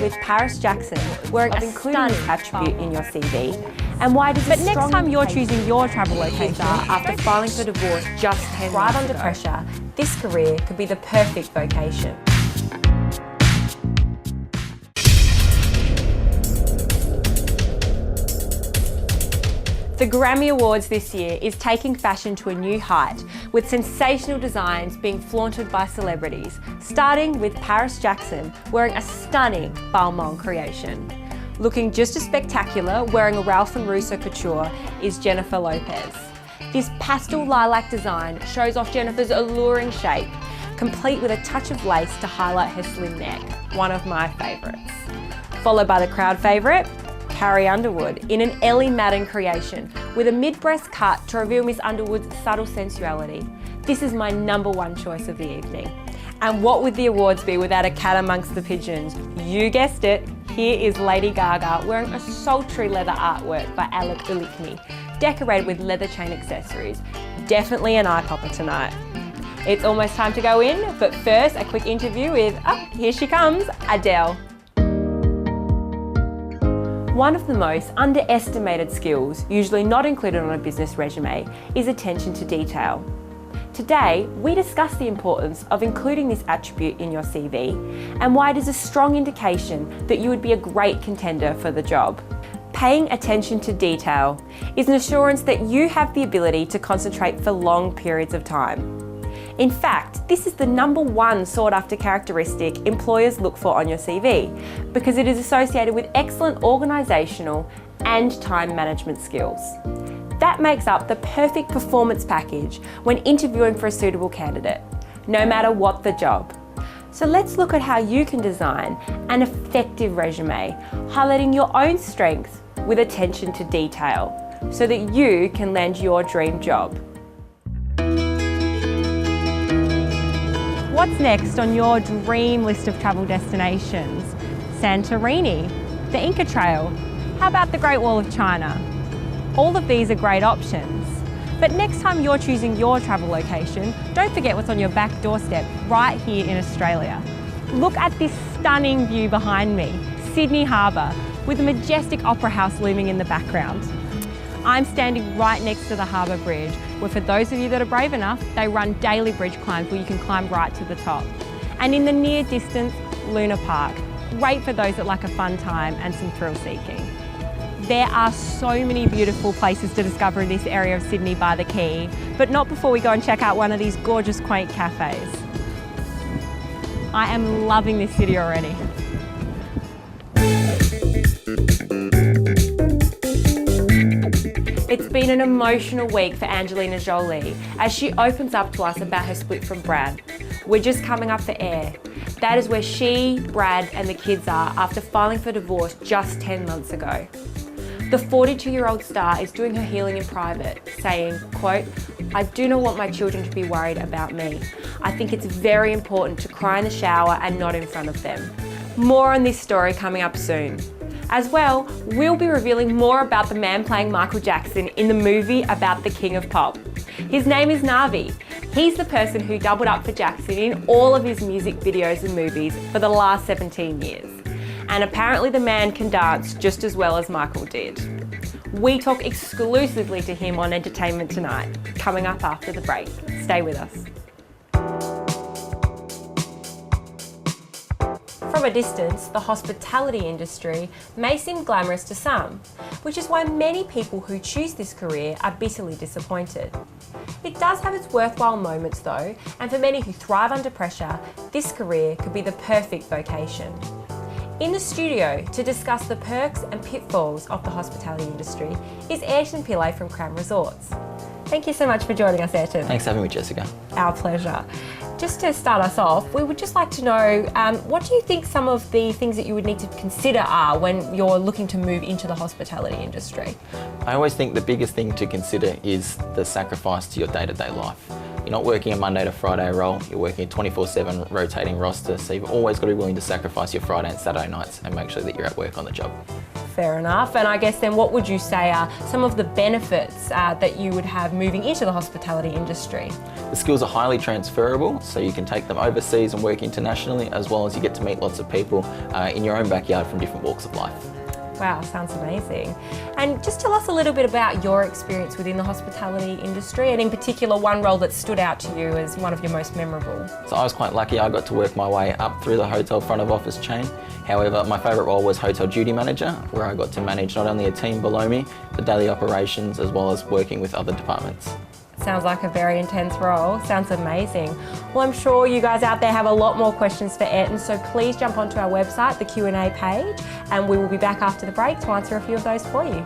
with Paris Jackson wearing a stunning attribute in your CV? And why does But next time you're choosing your travel location, after filing for divorce just 10 thrive months under ago? pressure, This career could be the perfect vocation. The Grammy Awards this year is taking fashion to a new height, with sensational designs being flaunted by celebrities, starting with Paris Jackson wearing a stunning Balmain creation. Looking just as spectacular, wearing a Ralph & Russo couture, is Jennifer Lopez. This pastel lilac design shows off Jennifer's alluring shape, complete with a touch of lace to highlight her slim neck, one of my favourites. Followed by the crowd favourite, Carrie Underwood, in an Ellie Madden creation, with a mid-breast cut to reveal Miss Underwood's subtle sensuality. This is my #1 choice of the evening. And what would the awards be without a cat amongst the pigeons? You guessed it, here is Lady Gaga wearing a sultry leather artwork by Alec Ulikny, decorated with leather chain accessories. Definitely an eye popper tonight. It's almost time to go in, but first a quick interview with, here she comes, Adele. One of the most underestimated skills, usually not included on a business resume, is attention to detail. Today, we discuss the importance of including this attribute in your CV and why it is a strong indication that you would be a great contender for the job. Paying attention to detail is an assurance that you have the ability to concentrate for long periods of time. In fact, this is the #1 sought after characteristic employers look for on your CV because it is associated with excellent organisational and time management skills. That makes up the perfect performance package when interviewing for a suitable candidate, no matter what the job. So let's look at how you can design an effective resume, highlighting your own strengths with attention to detail, so that you can land your dream job. what's next on your dream list of travel destinations? Santorini, the Inca Trail, how about the Great Wall of China? All of these are great options. But next time you're choosing your travel location, don't forget what's on your back doorstep right here in Australia. Look at this stunning view behind me, Sydney Harbour, with the majestic Opera House looming in the background. I'm standing right next to the Harbour Bridge, where for those of you that are brave enough, they run daily bridge climbs where you can climb right to the top. And in the near distance, Luna Park, great for those that like a fun time and some thrill seeking. There are so many beautiful places to discover in this area of Sydney by the Quay, but not before we go and check out one of these gorgeous, quaint cafes. I am loving this city already. It's been an emotional week for Angelina Jolie as she opens up to us about her split from Brad. We're just coming up for air. That is where she, Brad and the kids are after filing for divorce just 10 months ago. The 42-year-old star is doing her healing in private, saying, quote, "I do not want my children to be worried about me. I think it's very important to cry in the shower and not in front of them." More on this story coming up soon. As well, we'll be revealing more about the man playing Michael Jackson in the movie about the King of Pop. His name is Navi. He's the person who doubled up for Jackson in all of his music videos and movies for the last 17 years. And apparently the man can dance just as well as Michael did. We talk exclusively to him on Entertainment Tonight, coming up after the break. Stay with us. From a distance, the hospitality industry may seem glamorous to some, which is why many people who choose this career are bitterly disappointed. It does have its worthwhile moments though, and for many who thrive under pressure, this career could be the perfect vocation. In the studio to discuss the perks and pitfalls of the hospitality industry is Ayrton Pillay from Crown Resorts. Thank you so much for joining us, Ayrton. Thanks for having me, Jessica. Our pleasure. Just to start us off, we would just like to know, what do you think some of the things that you would need to consider are when you're looking to move into the hospitality industry? I always think the biggest thing to consider is the sacrifice to your day-to-day life. You're not working a Monday to Friday role, you're working a 24/7 rotating roster, so you've always got to be willing to sacrifice your Friday and Saturday nights and make sure that you're at work on the job. Fair enough. And I guess then what would you say are some of the benefits that you would have moving into the hospitality industry? The skills are highly transferable, so you can take them overseas and work internationally, as well as you get to meet lots of people in your own backyard from different walks of life. Wow, sounds amazing. And just tell us a little bit about your experience within the hospitality industry, and in particular one role that stood out to you as one of your most memorable. So I was quite lucky. I got to work my way up through the hotel front of office chain. However, my favourite role was hotel duty manager, where I got to manage not only a team below me, but daily operations, as well as working with other departments. Sounds like a very intense role. Sounds amazing. Well, I'm sure you guys out there have a lot more questions for Ayrton, so please jump onto our website, the Q&A page, and we will be back after the break to answer a few of those for you.